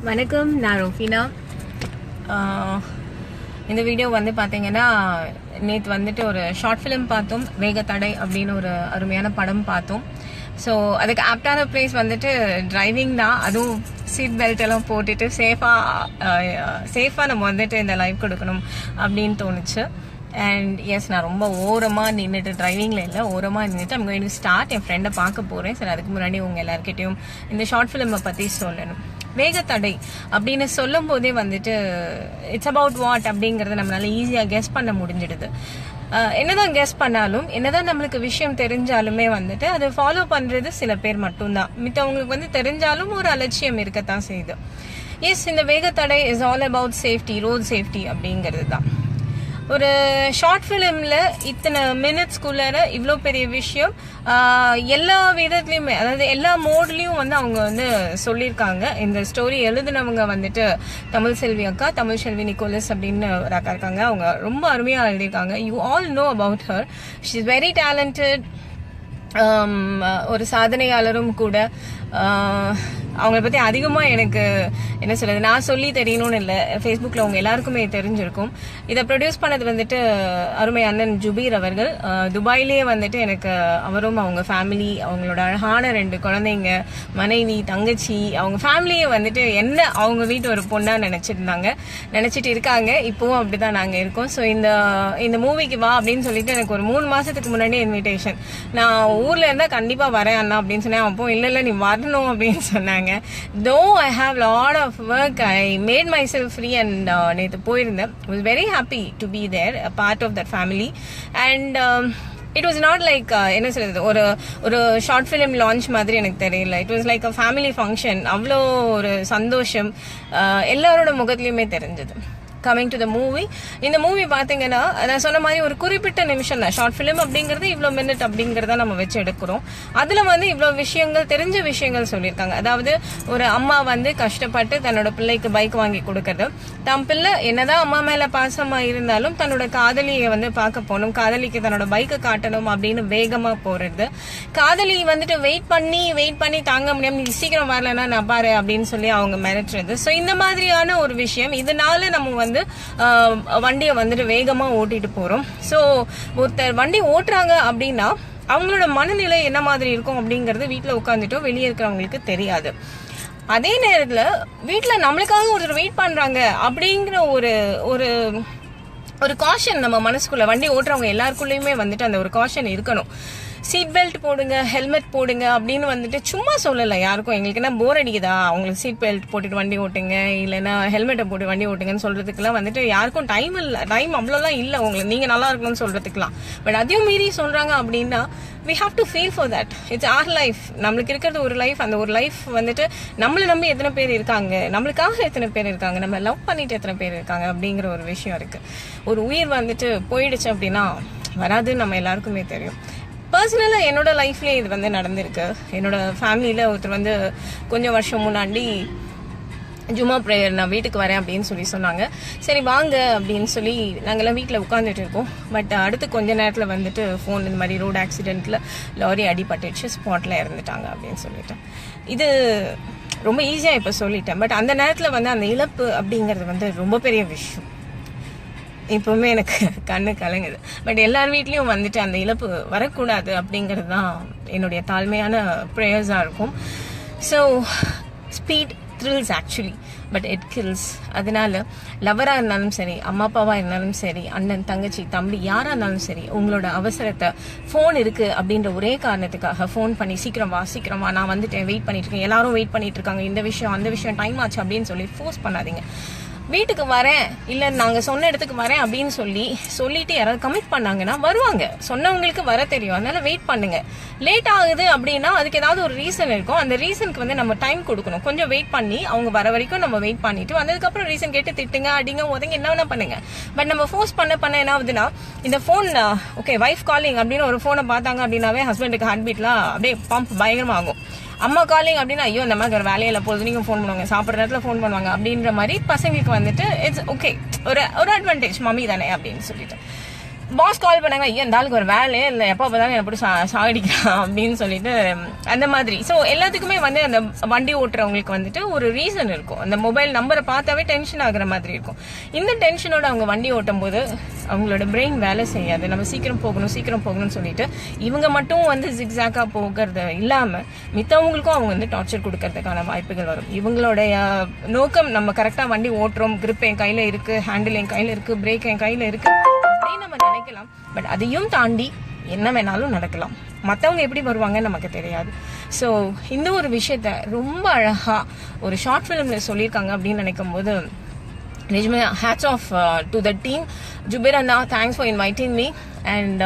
வணக்கம், நான் ரோஃபினா. இந்த வீடியோ வந்து பார்த்தீங்கன்னா, நேற்று வந்துட்டு ஒரு ஷார்ட் ஃபிலிம் பார்த்தோம். வேகத்தடை அப்படின்னு ஒரு அருமையான படம் பார்த்தோம். ஸோ அதுக்கு ஆப்டான பிளேஸ் வந்துட்டு டிரைவிங் தான். அதுவும் சீட் பெல்ட் எல்லாம் போட்டுட்டு சேஃபாக நம்ம வந்துட்டு இந்த லைஃப் கொடுக்கணும் அப்படின்னு தோணுச்சு. அண்ட் எஸ், நான் ரொம்ப ஓரமாக நின்றுட்டு, டிரைவிங்கில் இல்லை, ஓரமாக நின்றுட்டு I'm going to start. என் ஃப்ரெண்டை பார்க்க போகிறேன். சரி, அதுக்கு முன்னாடி உங்கள் எல்லாருக்கிட்டையும் இந்த ஷார்ட் ஃபிலிமை பற்றி சொல்லணும். வேகத்தடை அப்படின்னு சொல்லும் போதே வந்துட்டு இட்ஸ் அபவுட் வாட் அப்படிங்கறத நம்மளால ஈஸியா கெஸ் பண்ண முடிஞ்சிடுது. என்னதான் கெஸ் பண்ணாலும், என்னதான் நம்மளுக்கு விஷயம் தெரிஞ்சாலுமே வந்துட்டு அதை ஃபாலோ பண்றது சில பேர் மட்டும்தான். மித்தவங்களுக்கு வந்து தெரிஞ்சாலும் ஒரு அலட்சியம் இருக்கத்தான் செய்யுது. எஸ், இந்த வேகத்தடை is all about safety, road safety அப்படிங்கிறது தான். ஒரு ஷார்ட் ஃபிலிம்ல இத்தனை மினிட்ஸ்குள்ளார இவ்வளோ பெரிய விஷயம் எல்லா விதத்துலையுமே, அதாவது எல்லா மோட்லையும் வந்து அவங்க வந்து சொல்லியிருக்காங்க. இந்த ஸ்டோரி எழுதினவங்க வந்துட்டு தமிழ் செல்வி அக்கா, தமிழ் செல்வி நிக்கோலஸ் அப்படின்னு ஒரு அக்கா இருக்காங்க. அவங்க ரொம்ப அருமையாக எழுதியிருக்காங்க. You all know about her. She is very talented. ஒரு சாதனையாளரும் கூட. அவங்களை பற்றி அதிகமாக எனக்கு என்ன சொல்றது, நான் சொல்லி தெரியணும்னு இல்லை, ஃபேஸ்புக்கில் அவங்க எல்லாருக்குமே தெரிஞ்சிருக்கும். இதை ப்ரொடியூஸ் பண்ணது வந்துட்டு அருமை அண்ணன் ஜுபீர் அவர்கள். துபாயிலேயே வந்துட்டு எனக்கு அவரும் அவங்க ஃபேமிலி, அவங்களோட அழகான 2 குழந்தைங்க, மனைவி, தங்கச்சி, அவங்க ஃபேமிலியே வந்துட்டு என்ன அவங்க வீட்டு ஒரு பொண்ணாக நினச்சிட்டு இருக்காங்க. இப்போவும் அப்படிதான் நாங்கள் இருக்கோம். ஸோ இந்த மூவிக்கு வா அப்படின்னு சொல்லிட்டு எனக்கு ஒரு 3 மாதத்துக்கு முன்னாடி இன்விடேஷன். நான் ஊரில் இருந்தால் கண்டிப்பாக வரேன் அண்ணா அப்படின்னு சொன்னேன். அப்போ இல்லை நீ வரணும் அப்படின்னு சொன்னாங்க. Though I have lot of work, I made myself free and நேத்து போயிருந்தேன். I was very happy to be there, a part of that family. And it was not like என்ன சொல்றது, ஒரு ஷார்ட் ஃபிலிம் லான்ச் மாதிரி எனக்கு தெரியல. It was like a family function. அவ்வளோ ஒரு சந்தோஷம் எல்லாரோட முகத்துலையுமே தெரிஞ்சது. கமிங் டு த மூவி, இந்த மூவி பார்த்தீங்கன்னா நான் சொன்ன மாதிரி ஒரு குறிப்பிட்ட நிமிஷம் தான். ஷார்ட் ஃபிலிம் அப்படிங்கிறது இவ்வளோ மினிட் அப்படிங்கிறத நம்ம வச்சு எடுக்கிறோம். அதில் வந்து இவ்வளோ விஷயங்கள், தெரிஞ்ச விஷயங்கள் சொல்லியிருக்காங்க. அதாவது ஒரு அம்மா வந்து கஷ்டப்பட்டு தன்னோட பிள்ளைக்கு பைக் வாங்கி கொடுக்கறது, தன் பிள்ளை என்னதான் அம்மா மேலே பாசமாக இருந்தாலும் தன்னோட காதலியை வந்து பார்க்க போகணும், காதலிக்கு தன்னோட பைக்கை காட்டணும் அப்படின்னு வேகமாக போகிறது. காதலி வந்துட்டு வெயிட் பண்ணி தாங்க முடியாம, நீ சீக்கிரம் வரலன்னா நான் பாரு அப்படின்னு சொல்லி அவங்க மிரட்டுறது. ஸோ இந்த மாதிரியான ஒரு விஷயம், இதனால நம்ம வந்து வண்டியை வந்துட்டு வேகமா ஓட்டிட்டு போறோம். சோ ஒருத்தர் வண்டி ஓட்டுறாங்க அப்படின்னா அவங்களோட மனநிலை என்ன மாதிரி இருக்கும் அப்படிங்கறது வீட்டுல உட்காந்துட்டோ வெளியே இருக்கிறவங்களுக்கு தெரியாது. அதே நேரத்துல வீட்டுல நம்மளுக்காக ஒருத்தர் வெயிட் பண்றாங்க அப்படிங்கிற ஒரு காஷன் நம்ம மனசுக்குள்ள, வண்டி ஓட்டுறவங்க எல்லாருக்குள்ளயுமே வந்துட்டு அந்த ஒரு காஷன் இருக்கணும். சீட் பெல்ட் போடுங்க, ஹெல்மெட் போடுங்க அப்படின்னு வந்துட்டு சும்மா சொல்லலை யாருக்கும். எங்களுக்கு என்ன போர் அடிக்குதா அவங்களுக்கு சீட் பெல்ட் போட்டுட்டு வண்டி ஓட்டுங்க, இல்லைன்னா ஹெல்மெட்டை போட்டு வண்டி ஓட்டுங்கன்னு சொல்றதுக்குலாம் வந்துட்டு யாருக்கும் டைம் அவ்வளோலாம் இல்லை. உங்களுக்கு நீங்க நல்லா இருக்கணும்னு சொல்றதுக்குலாம். பட் அதையும் மீறி சொல்றாங்க அப்படின்னா we have to feel for that. It's our life. நம்மளுக்கு இருக்கிறது ஒரு லைஃப். அந்த ஒரு லைஃப் வந்துட்டு நம்மளை நம்பி எத்தனை பேர் இருக்காங்க, நம்மளுக்காக எத்தனை பேர் இருக்காங்க, நம்ம லவ் பண்ணிட்டு எத்தனை பேர் இருக்காங்க அப்படிங்கிற ஒரு விஷயம் இருக்கு. ஒரு உயிர் வந்துட்டு போயிடுச்சு அப்படின்னா வராதுன்னு நம்ம எல்லாருக்குமே தெரியும். பர்சனலாக என்னோட லைஃப்லேயே இது வந்து நடந்திருக்கு. என்னோட ஃபேமிலியில் ஒருத்தர் வந்து கொஞ்சம் வருஷம் முன்னாடி ஜும்மா ப்ரேயர் நான் வீட்டுக்கு வரேன் அப்படின்னு சொன்னாங்க. சரி வாங்க அப்படின்னு சொல்லி நாங்கள்லாம் வீட்டில் உட்காந்துட்டு இருக்கோம். பட் அடுத்து கொஞ்ச நேரத்தில் வந்துட்டு ஃபோன் இந்த மாதிரி ரோடு ஆக்சிடென்ட்டில் லாரி அடிபட்டுச்சு, ஸ்பாட்டில் இறந்துட்டாங்க அப்படின்னு சொல்லிட்டேன். இது ரொம்ப ஈஸியாக இப்போ சொல்லிட்டேன். பட் அந்த நேரத்தில் வந்து அந்த இழப்பு அப்படிங்கிறது வந்து ரொம்ப பெரிய விஷயம். இப்பவுமே எனக்கு கண்ணு கலங்குது. பட் எல்லார் வீட்லயும் வந்துட்டு அந்த இழப்பு வரக்கூடாது அப்படிங்கிறது தான் என்னுடைய தாழ்மையான ப்ரேயர்ஸாக இருக்கும். So speed thrills actually, but it kills. அதனால லவராக இருந்தாலும் சரி, அம்மா அப்பாவாக இருந்தாலும் சரி, அண்ணன் தங்கச்சி தம்பி யாராக இருந்தாலும் சரி, உங்களோட அவசரத்தை ஃபோன் இருக்கு அப்படின்ற ஒரே காரணத்துக்காக ஃபோன் பண்ணி சீக்கிரம் வா நான் வந்துட்டேன், வெயிட் பண்ணிட்டு இருக்கேன், எல்லாரும் வெயிட் பண்ணிட்டு இருக்காங்க, இந்த விஷயம் அந்த விஷயம் டைம் ஆச்சு அப்படின்னு சொல்லி ஃபோர்ஸ் பண்ணாதீங்க. வீட்டுக்கு வரேன், இல்லை நாங்கள் சொன்ன இடத்துக்கு வரேன் அப்படின்னு சொல்லிட்டு யாராவது கமிட் பண்ணாங்கன்னா வருவாங்க. சொன்னவங்களுக்கு வர தெரியும், அதனால வெயிட் பண்ணுங்க. லேட் ஆகுது அப்படின்னா அதுக்கு ஏதாவது ஒரு ரீசன் இருக்கும். அந்த ரீசனுக்கு வந்து நம்ம டைம் கொடுக்கணும். கொஞ்சம் வெயிட் பண்ணி அவங்க வர வரைக்கும் நம்ம வெயிட் பண்ணிட்டு வந்ததுக்கப்புறம் ரீசன் கேட்டு திட்டுங்க, அடிங்க, உதங்க, என்ன வேணா பண்ணுங்க. பட் நம்ம ஃபோர்ஸ் பண்ண என்ன ஆகுதுன்னா, இந்த ஃபோன் ஓகே வைஃப் காலிங் அப்படின்னு ஒரு ஃபோனை பார்த்தாங்க அப்படின்னாவே ஹஸ்பண்டுக்கு ஹார்ட் பீட்லாம் அப்படியே பம்ப் பயங்கரமாகும். அம்மா காலிங் அப்படின்னா ஐயோ இந்த மாதிரி ஒரு வேலையில போகுது, நீங்க ஃபோன் பண்ணுவாங்க, சாப்பிட்ற நேரத்தில் ஃபோன் பண்ணுவாங்க அப்படின்ற மாதிரி பசங்களுக்கு வந்துட்டு இட்ஸ் ஓகே, ஒரு அட்வான்டேஜ் மம்மி தானே அப்படின்னு சொல்லிட்டு. பாஸ் கால் பண்ணாங்க, ஐயோ இந்த ஆளுக்கு ஒரு வேலையே இல்லை, எப்போ பார்த்தாலும் என்ன போட்டு சாகடிக்கலாம் அப்படின்னு சொல்லிட்டு அந்த மாதிரி. ஸோ எல்லாத்துக்குமே வந்து அந்த வண்டி ஓட்டுறவங்களுக்கு வந்துட்டு ஒரு ரீசன் இருக்கும். அந்த மொபைல் நம்பரை பார்த்தாவே டென்ஷன் ஆகுற மாதிரி இருக்கும். இந்த டென்ஷனோட அவங்க வண்டி ஓட்டும் போது அவங்களோட பிரெயின் வேலை செய்யாது. நம்ம சீக்கிரம் போகணும்னு சொல்லிட்டு இவங்க மட்டும் வந்து ஜிக்ஸாக்கா போகிறது இல்லாமல் மித்தவங்களுக்கும் அவங்க வந்து டார்ச்சர் கொடுக்கறதுக்கான வாய்ப்புகள் வரும். இவங்களுடைய நோக்கம் நம்ம கரெக்டாக வண்டி ஓட்டுறோம், கிரிப் என் கையில் இருக்கு, ஹேண்டில் என் கையில் இருக்கு, பிரேக் என் கையில் இருக்கு அப்படின்னு நம்ம நினைக்கலாம். பட் அதையும் தாண்டி என்ன வேணாலும் நடக்கலாம். மற்றவங்க எப்படி வருவாங்கன்னு நமக்கு தெரியாது. ஸோ இந்த ஒரு விஷயத்த ரொம்ப அழகா ஒரு ஷார்ட் ஃபிலிம்ல சொல்லியிருக்காங்க அப்படின்னு நினைக்கும் போது நிஜமே hats off to the team. Zubair அண்ணா, thanks for inviting me. And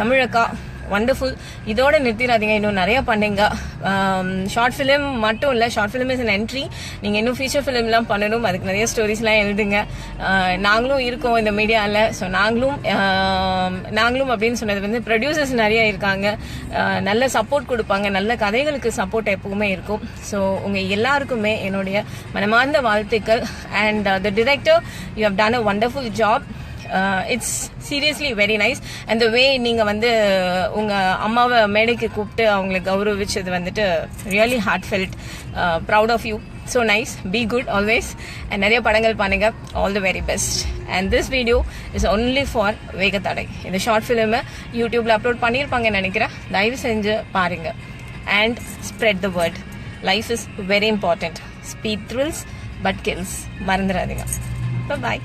தமிழக்கா, வண்டர்ஃபுல். இதோட நிறுத்திடாதீங்க, இன்னும் நிறைய பண்ணுங்க. ஷார்ட் ஃபிலிம் மட்டும் இல்லை, short film is an entry. நீங்கள் இன்னும் ஃபீச்சர் ஃபிலிம்லாம் பண்ணணும், அதுக்கு நிறைய ஸ்டோரிஸ்லாம் எழுதுங்க. நாங்களும் இருக்கோம் இந்த மீடியாவில். ஸோ நாங்களும் அப்படின்னு சொன்னது வந்து ப்ரொடியூசர்ஸ் நிறைய இருக்காங்க, நல்ல சப்போர்ட் கொடுப்பாங்க, நல்ல கதைகளுக்கு சப்போர்ட் எப்பவுமே இருக்கும். ஸோ உங்கள் எல்லாருக்குமே என்னுடைய மனமார்ந்த வாழ்த்துக்கள். And the director, you have done a wonderful job. It's seriously very nice. And the way நீங்கள் வந்து உங்கள் அம்மாவை மேடைக்கு கூப்பிட்டு அவங்களை கௌரவிச்சது வந்துட்டு really heartfelt. Proud of you. So nice. Be good always. And நிறைய படங்கள் பண்ணுங்க. All the very best. And this video is only for வேகத்தடை. இந்த ஷார்ட் ஃபிலிமை யூடியூப்ல அப்லோட் பண்ணியிருப்பாங்கன்னு நினைக்கிறேன். தயவு செஞ்சு பாருங்க. And spread the word. Life is very important. Speed thrills but kills. மறந்துடாதீங்க. பாய்.